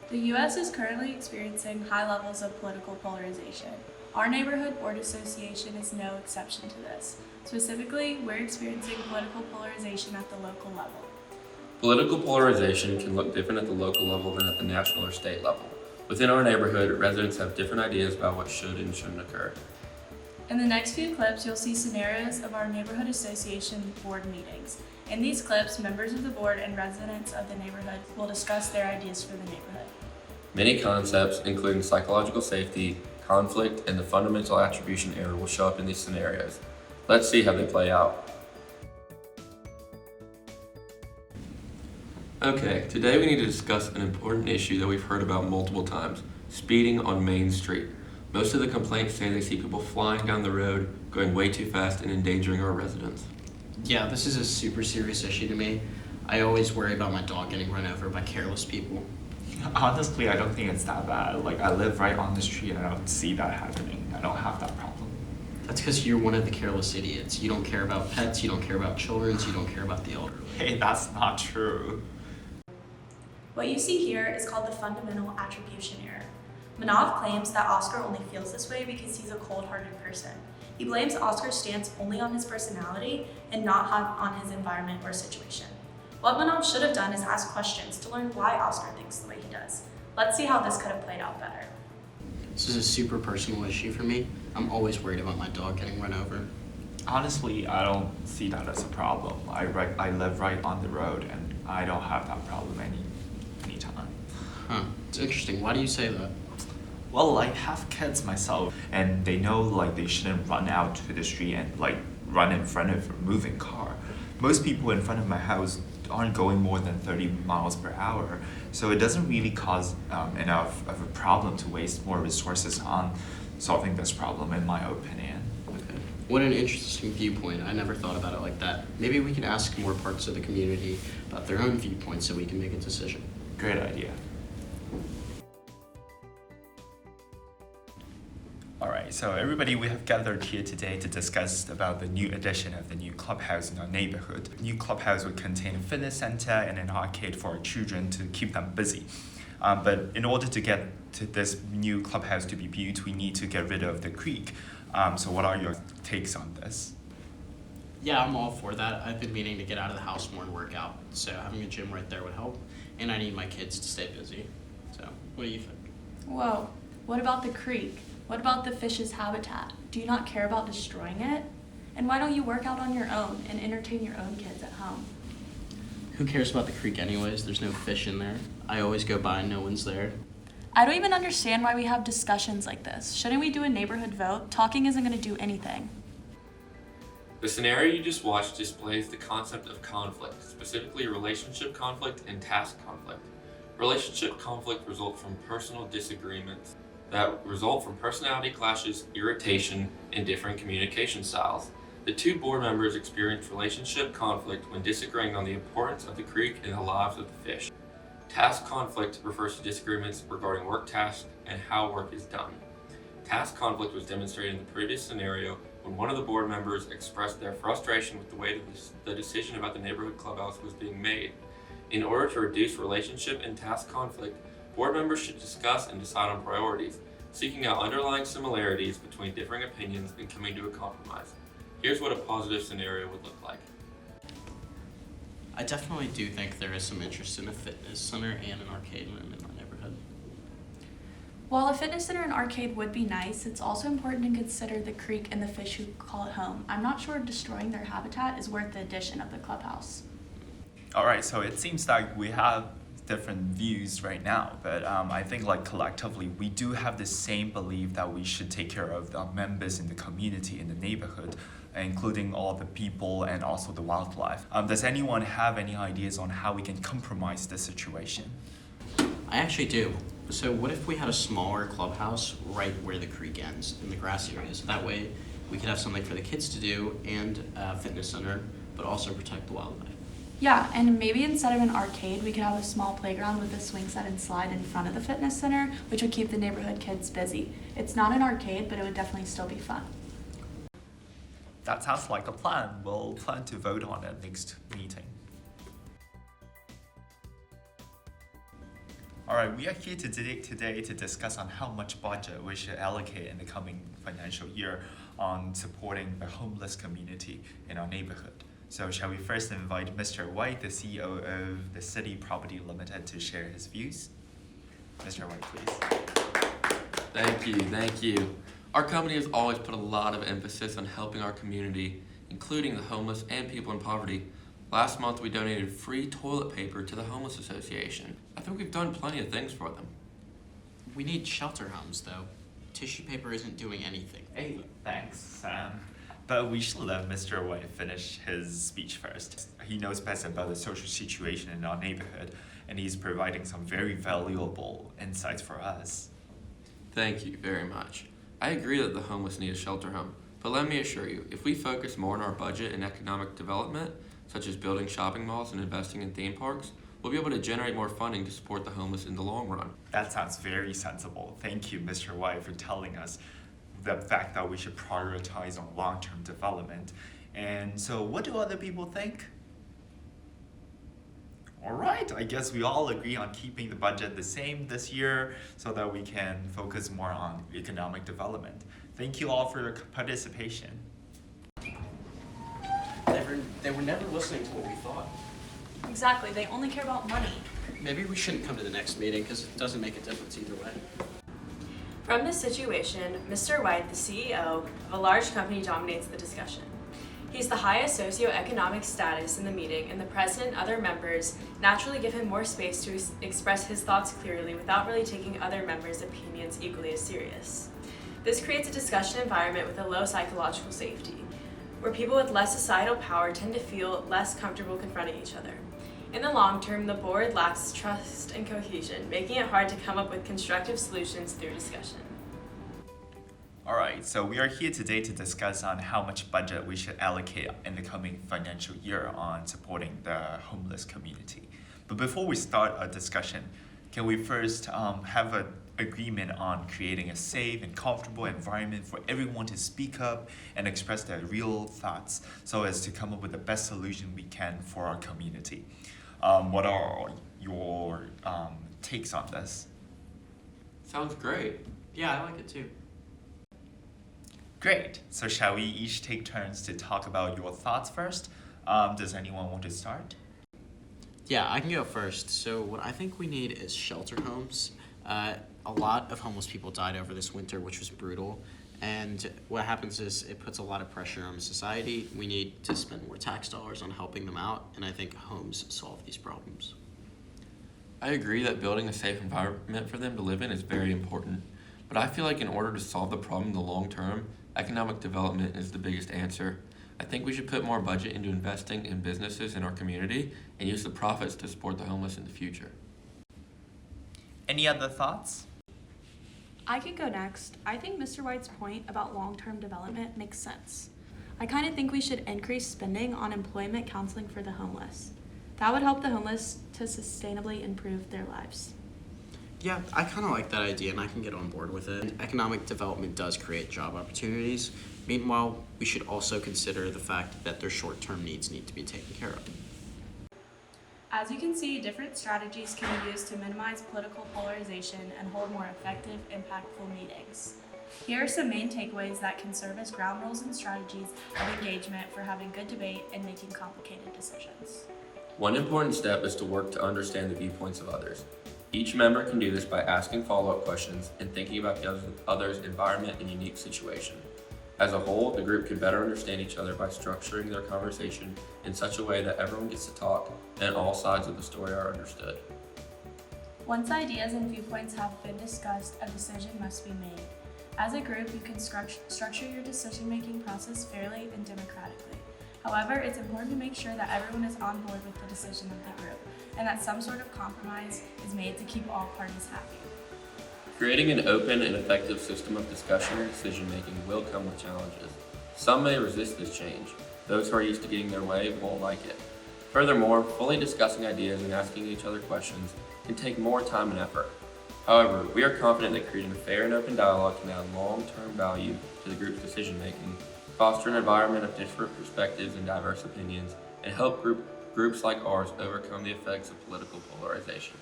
The U.S. is currently experiencing high levels of political polarization. Our neighborhood board association is no exception to this. Specifically, we're experiencing political polarization at the local level. Political polarization can look different at the local level than at the national or state level. Within our neighborhood, residents have different ideas about what should and shouldn't occur. In the next few clips, you'll see scenarios of our neighborhood association board meetings. In these clips, members of the board and residents of the neighborhood will discuss their ideas for the neighborhood. Many concepts, including psychological safety, conflict, and the fundamental attribution error will show up in these scenarios. Let's see how they play out. Okay, today we need to discuss an important issue that we've heard about multiple times: speeding on Main Street. Most of the complaints say they see people flying down the road, going way too fast and endangering our residents. Yeah, this is a super serious issue to me. I always worry about my dog getting run over by careless people. Honestly, I don't think it's that bad. Like, I live right on the street and I don't see that happening. I don't have that problem. That's because you're one of the careless idiots. You don't care about pets, you don't care about children, you don't care about the elderly. Hey, that's not true. What you see here is called the fundamental attribution error. Manav claims that Oscar only feels this way because he's a cold-hearted person. He blames Oscar's stance only on his personality and not on his environment or situation. What Manav should have done is ask questions to learn why Oscar thinks the way he does. Let's see how this could have played out better. This is a super personal issue for me. I'm always worried about my dog getting run over. Honestly, I don't see that as a problem. I live right on the road and I don't have that problem anytime. Huh, it's interesting. Why do you say that? Well, I have kids myself and they know like they shouldn't run out to the street and like run in front of a moving car. Most people in front of my house aren't going more than 30 miles per hour, so it doesn't really cause enough of a problem to waste more resources on solving this problem, in my opinion. Okay. What an interesting viewpoint. I never thought about it like that. Maybe we can ask more parts of the community about their own viewpoints so we can make a decision. Great idea. Alright, so everybody, we have gathered here today to discuss about the new addition of the new clubhouse in our neighborhood. The new clubhouse would contain a fitness center and an arcade for our children to keep them busy. But in order to get to this new clubhouse to be built, we need to get rid of the creek. So what are your takes on this? Yeah, I'm all for that. I've been meaning to get out of the house more and work out, so having a gym right there would help. And I need my kids to stay busy. So, what do you think? Whoa, what about the creek? What about the fish's habitat? Do you not care about destroying it? And why don't you work out on your own and entertain your own kids at home? Who cares about the creek anyways? There's no fish in there. I always go by and no one's there. I don't even understand why we have discussions like this. Shouldn't we do a neighborhood vote? Talking isn't going to do anything. The scenario you just watched displays the concept of conflict, specifically relationship conflict and task conflict. Relationship conflict results from personal disagreements that result from personality clashes, irritation, and different communication styles. The two board members experienced relationship conflict when disagreeing on the importance of the creek in the lives of the fish. Task conflict refers to disagreements regarding work tasks and how work is done. Task conflict was demonstrated in the previous scenario when one of the board members expressed their frustration with the way the decision about the neighborhood clubhouse was being made. In order to reduce relationship and task conflict, board members should discuss and decide on priorities, seeking out underlying similarities between differing opinions and coming to a compromise. Here's what a positive scenario would look like. I definitely do think there is some interest in a fitness center and an arcade room in our neighborhood. While a fitness center and arcade would be nice, it's also important to consider the creek and the fish who call it home. I'm not sure destroying their habitat is worth the addition of the clubhouse. Alright, so it seems like we have different views right now, but I think like collectively we do have the same belief that we should take care of the members in the community, in the neighborhood, including all the people and also the wildlife. Does anyone have any ideas on how we can compromise this situation? I actually do. So what if we had a smaller clubhouse right where the creek ends, in the grass areas? That way we could have something for the kids to do and a fitness center, but also protect the wildlife. Yeah, and maybe instead of an arcade, we could have a small playground with a swing set and slide in front of the fitness center, which would keep the neighborhood kids busy. It's not an arcade, but it would definitely still be fun. That sounds like a plan. We'll plan to vote on it next meeting. Alright, we are here today to discuss on how much budget we should allocate in the coming financial year on supporting the homeless community in our neighborhood. So shall we first invite Mr. White, the CEO of the City Property Limited, to share his views? Mr. White, please. Thank you. Our company has always put a lot of emphasis on helping our community, including the homeless and people in poverty. Last month, we donated free toilet paper to the Homeless Association. I think we've done plenty of things for them. We need shelter homes, though. Tissue paper isn't doing anything. Hey, thanks, Sam. But we should let Mr. White finish his speech first. He knows best about the social situation in our neighborhood, and he's providing some very valuable insights for us. Thank you very much. I agree that the homeless need a shelter home, but let me assure you, if we focus more on our budget and economic development, such as building shopping malls and investing in theme parks, we'll be able to generate more funding to support the homeless in the long run. That sounds very sensible. Thank you, Mr. White, for telling us the fact that we should prioritize on long-term development. And so what do other people think? All right, I guess we all agree on keeping the budget the same this year so that we can focus more on economic development. Thank you all for your participation. They were never listening to what we thought. Exactly, they only care about money. Maybe we shouldn't come to the next meeting because it doesn't make a difference either way. From this situation, Mr. White, the CEO of a large company, dominates the discussion. He's the highest socioeconomic status in the meeting, and the president and other members naturally give him more space to express his thoughts clearly without really taking other members' opinions equally as serious. This creates a discussion environment with a low psychological safety, where people with less societal power tend to feel less comfortable confronting each other. In the long term, the board lacks trust and cohesion, making it hard to come up with constructive solutions through discussion. Alright, so we are here today to discuss on how much budget we should allocate in the coming financial year on supporting the homeless community. But before we start our discussion, can we first have an agreement on creating a safe and comfortable environment for everyone to speak up and express their real thoughts so as to come up with the best solution we can for our community? What are your takes on this? Sounds great. Yeah, I like it too. Great. So shall we each take turns to talk about your thoughts first? Does anyone want to start? Yeah, I can go first. So what I think we need is shelter homes. A lot of homeless people died over this winter, which was brutal. And what happens is it puts a lot of pressure on society. We need to spend more tax dollars on helping them out, and I think homes solve these problems. I agree that building a safe environment for them to live in is very important, but I feel like in order to solve the problem in the long term, economic development is the biggest answer. I think we should put more budget into investing in businesses in our community and use the profits to support the homeless in the future. Any other thoughts? I could go next. I think Mr. White's point about long-term development makes sense. I kind of think we should increase spending on employment counseling for the homeless. That would help the homeless to sustainably improve their lives. Yeah, I kind of like that idea, and I can get on board with it. Economic development does create job opportunities. Meanwhile, we should also consider the fact that their short-term needs need to be taken care of. As you can see, different strategies can be used to minimize political polarization and hold more effective, impactful meetings. Here are some main takeaways that can serve as ground rules and strategies of engagement for having good debate and making complicated decisions. One important step is to work to understand the viewpoints of others. Each member can do this by asking follow-up questions and thinking about the other's environment and unique situation. As a whole, the group can better understand each other by structuring their conversation in such a way that everyone gets to talk and all sides of the story are understood. Once ideas and viewpoints have been discussed, a decision must be made. As a group, you can structure your decision-making process fairly and democratically. However, it's important to make sure that everyone is on board with the decision of the group and that some sort of compromise is made to keep all parties happy. Creating an open and effective system of discussion and decision-making will come with challenges. Some may resist this change. Those who are used to getting their way won't like it. Furthermore, fully discussing ideas and asking each other questions can take more time and effort. However, we are confident that creating a fair and open dialogue can add long-term value to the group's decision-making, foster an environment of different perspectives and diverse opinions, and help groups like ours overcome the effects of political polarization.